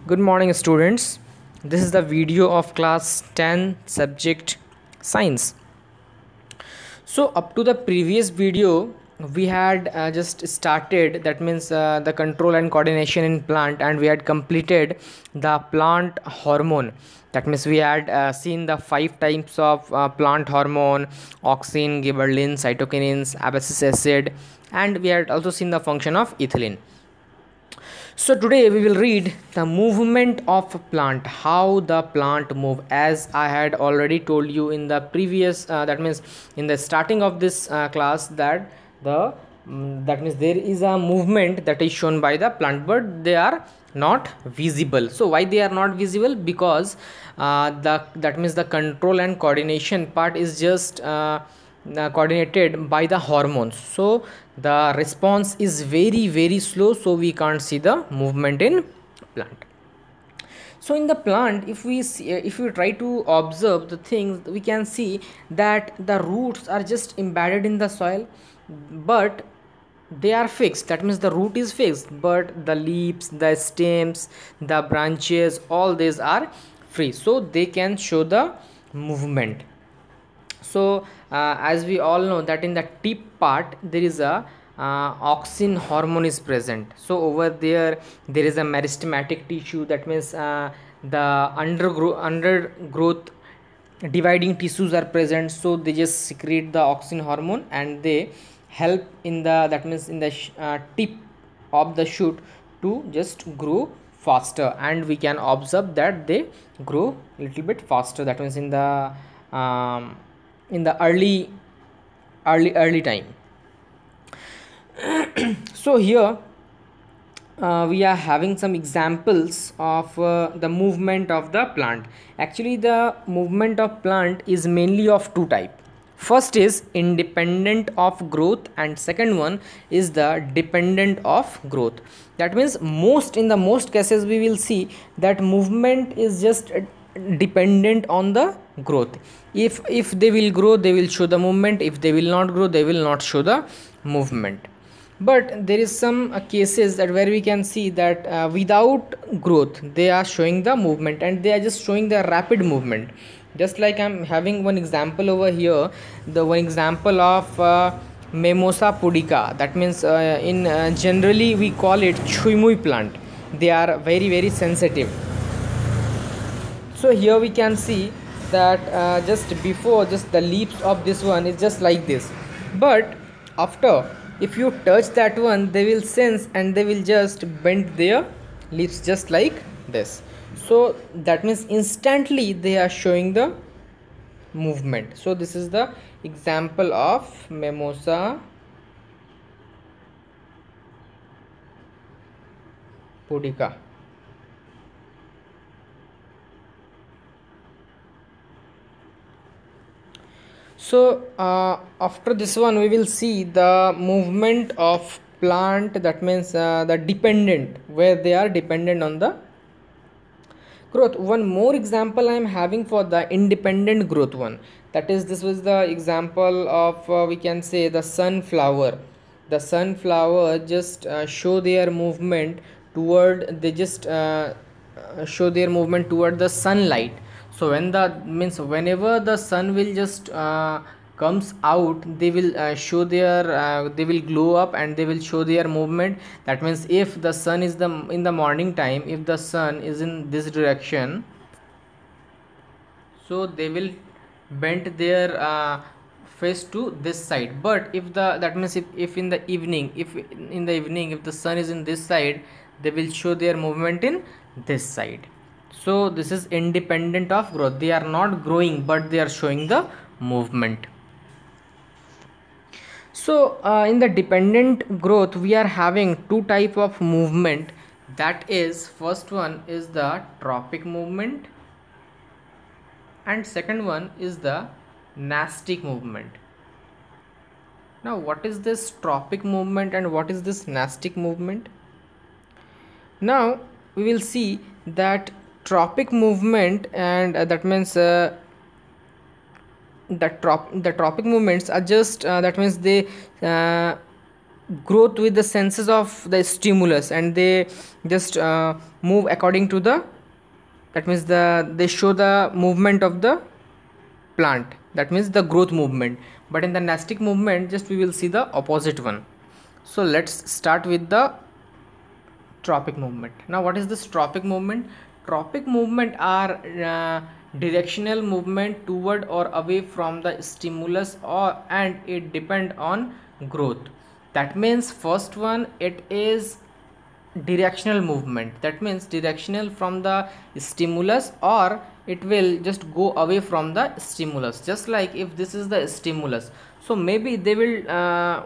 Good morning, students. This is the video of class 10 subject science. So up to the previous video we had just started, that means the control and coordination in plant, and we had completed the plant hormone. That means we had seen the 5 types of plant hormone: auxin, gibberellin, cytokinins, abscisic acid, and we had also seen the function of ethylene. So today we will read the movement of a plant, how the plant move. As I had already told you in the previous that means in the starting of this class, that that means there is a movement that is shown by the plant, but they are not visible. So why they are not visible? Because that means the control and coordination part is just coordinated by the hormones, so the response is very slow, so we can't see the movement in plant. So in the plant, if we see, if we try to observe the things, we can see that the roots are just embedded in the soil, but they are fixed. That means the root is fixed, but the leaves, the stems, the branches, all these are free, so they can show the movement. So as we all know that in the tip part there is a auxin hormone is present. So over there is a meristematic tissue, that means the undergrowth dividing tissues are present, so they just secrete the auxin hormone and they help in the, that means in the tip of the shoot to just grow faster, and we can observe that they grow a little bit faster, that means in the early time. So here we are having some examples of the movement of the plant. Actually the movement of plant is mainly of two type. First is independent of growth, and second one is the dependent of growth. That means in the most cases we will see that movement is just dependent on the growth. If they will grow, they will show the movement. If they will not grow, they will not show the movement. But there is some cases that where we can see that without growth they are showing the movement, and they are just showing the rapid movement. Just like I'm having one example over here, the one example of Mimosa pudica. That means in generally we call it chuimui plant. They are very sensitive. So here we can see that just before, just the leaves of this one is just like this, but after, if you touch that one, they will sense and they will just bend their leaves just like this. So that means instantly they are showing the movement. So this is the example of Mimosa pudica. So after this one we will see the movement of plant, that means the dependent, where they are dependent on the growth. One more example I am having for the independent growth one, that is, this was the example of we can say the sunflower. The sunflower just show their movement toward, they just show their movement toward the sunlight. So when the means whenever the sun will just comes out, they will show their they will glow up and they will show their movement. That means if the sun is in the morning time, if the sun is in this direction, so they will bend their face to this side. But if the, that means if in the evening, if the sun is in this side, they will show their movement in this side. So this is independent of growth. They are not growing, but they are showing the movement. So in the dependent growth we are having two type of movement. That is, first one is the tropic movement, and second one is the nastic movement. Now what is this tropic movement and what is this nastic movement? Now we will see that tropic movement, and that means the tropic movements are just that means they growth with the senses of the stimulus, and they just move according to the, that means they show the movement of the plant, that means the growth movement. But in the nastic movement, just we will see the opposite one. So let's start with the tropic movement. Now what is this tropic movement? Tropic movement are directional movement toward or away from the stimulus, or and it depend on growth. That means first one, it is directional movement, that means directional from the stimulus, or it will just go away from the stimulus. Just like if this is the stimulus, so maybe they will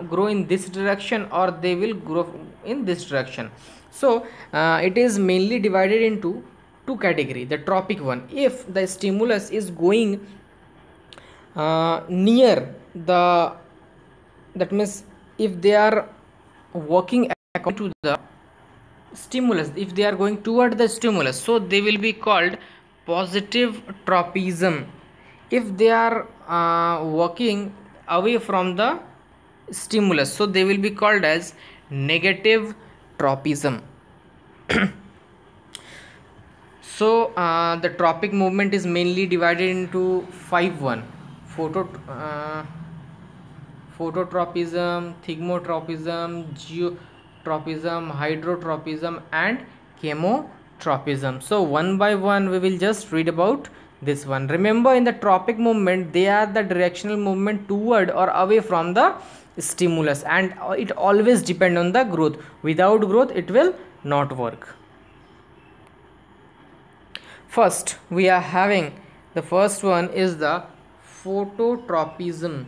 grow in this direction, or they will grow in this direction. So it is mainly divided into two category. The tropic one, if the stimulus is going near the, that means if they are working according to the stimulus, if they are going toward the stimulus, so they will be called positive tropism. If they are working away from the stimulus, so they will be called as negative tropism. So the tropic movement is mainly divided into 5 phototropism, thigmotropism, geotropism, hydrotropism, and chemotropism. So one by one we will just read about this one. Remember, in the tropic movement, they are the directional movement toward or away from the stimulus, and it always depend on the growth. Without growth it will not work. First we are having, the first one is the phototropism.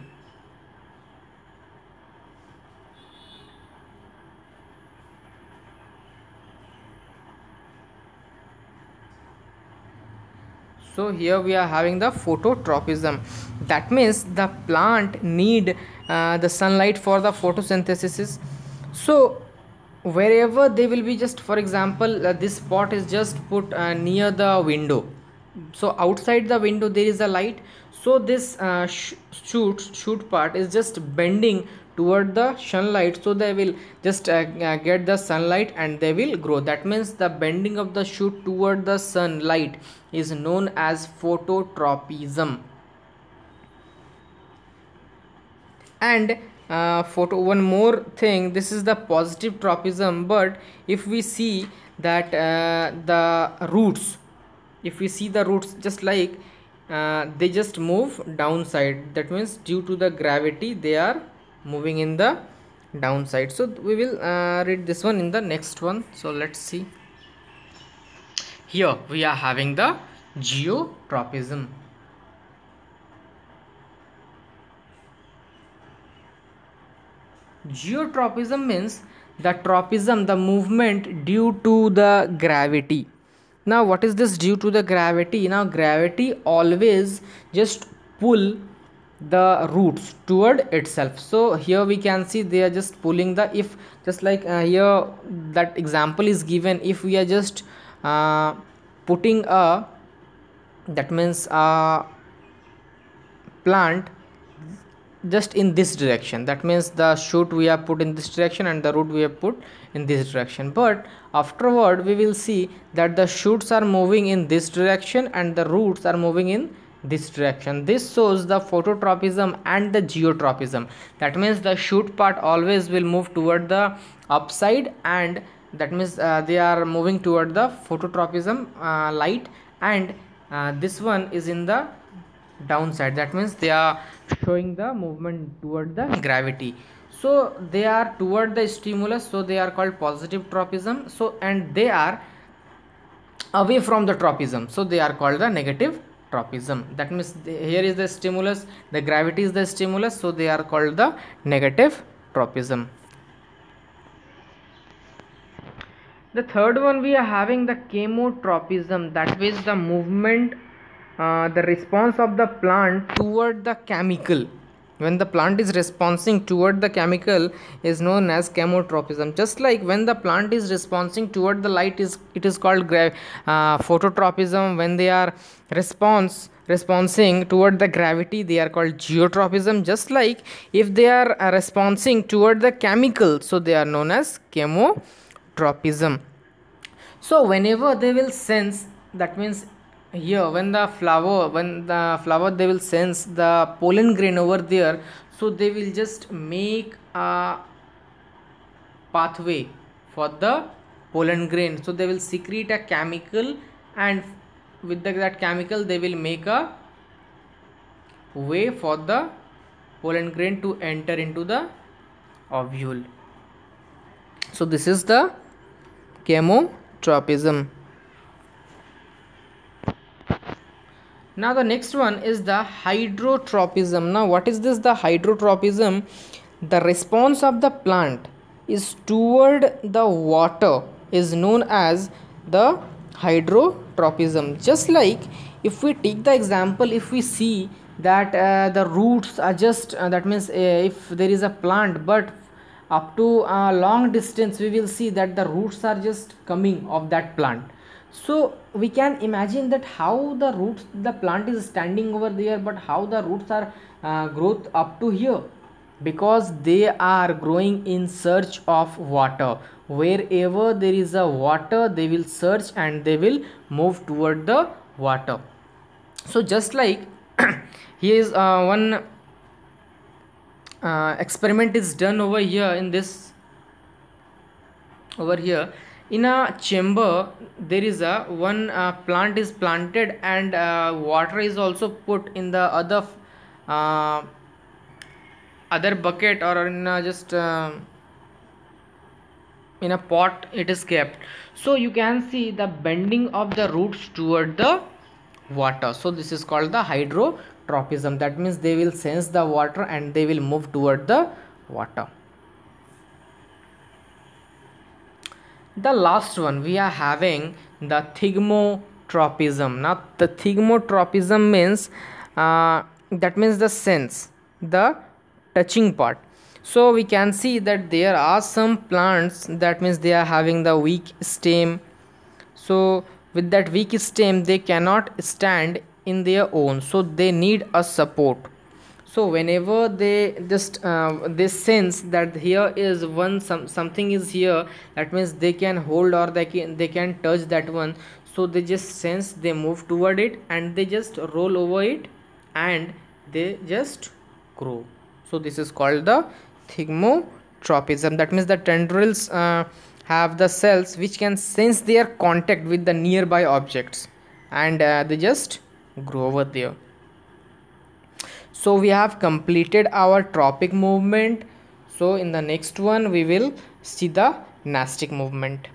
So here we are having the phototropism. That means the plant need the sunlight for the photosynthesis. So wherever they will be, just for example this pot is just put near the window, so outside the window there is a light, so this shoot part is just bending toward the sunlight, so they will just get the sunlight and they will grow. That means the bending of the shoot toward the sunlight is known as phototropism. And one more thing, this is the positive tropism. But if we see that the roots, if we see the roots, just like they just move downside, that means due to the gravity they are moving in the downside. So we will read this one in the next one. So let's see. Here we are having the geotropism. Geotropism means the tropism, the movement due to the gravity. Now what is this due to the gravity? Now gravity always just pull the roots toward itself. So here we can see they are just pulling the, if just like here that example is given, if we are just putting a, that means a plant just in this direction, that means the shoot we have put in this direction and the root we have put in this direction, but afterward we will see that the shoots are moving in this direction and the roots are moving in this direction. This shows the phototropism and the geotropism. That means the shoot part always will move toward the upside, and that means they are moving toward the phototropism light, and this one is in the downside, that means they are showing the movement toward the gravity. So they are toward the stimulus, so they are called positive tropism. So and they are away from the tropism, so they are called the negative tropism. That means here is the stimulus, the gravity is the stimulus, so they are called the negative tropism. The third one we are having the chemotropism, that is the movement, the response of the plant toward the chemical. when the plant is responding toward the chemical is known as chemotropism. Just like when the plant is responding toward the light, it is called phototropism. When they are responding toward the gravity, they are called geotropism. Just like if they are responding toward the chemical, so they are known as chemotropism. So whenever they will sense, that means here when the flower they will sense the pollen grain over there, so they will just make a pathway for the pollen grain. So they will secrete a chemical, and with that chemical they will make a way for the pollen grain to enter into the ovule. So this is the chemotropism. Now the next one is the hydrotropism. Now what is this, the hydrotropism? The response of the plant is toward the water is known as the hydrotropism. Just like if we take the example, if we see that the roots are just that means if there is a plant, but up to a long distance we will see that the roots are just coming of that plant. So we can imagine that how the roots, the plant is standing over there, but how the roots are growth up to here, because they are growing in search of water. Wherever there is a water, they will search and they will move toward the water. So just like here is one experiment is done over here in this, over here in a chamber there is a one plant is planted, and water is also put in the other bucket, or in just in a pot it is kept. So you can see the bending of the roots toward the water. So this is called the hydrotropism. That means they will sense the water and they will move toward the water. The last one we are having the thigmotropism. Now the thigmotropism means that means the sense, the touching part. So we can see that there are some plants, that means they are having the weak stem. So with that weak stem they cannot stand in their own, so they need a support. So whenever they just they sense that here is one something is here, that means they can hold or they can touch that one. So they just sense, they move toward it and they just roll over it and they just grow. So this is called the thigmotropism. That means the tendrils have the cells which can sense their contact with the nearby objects, and they just grow over there. So we have completed our tropic movement. So in the next one we will see the nastic movement.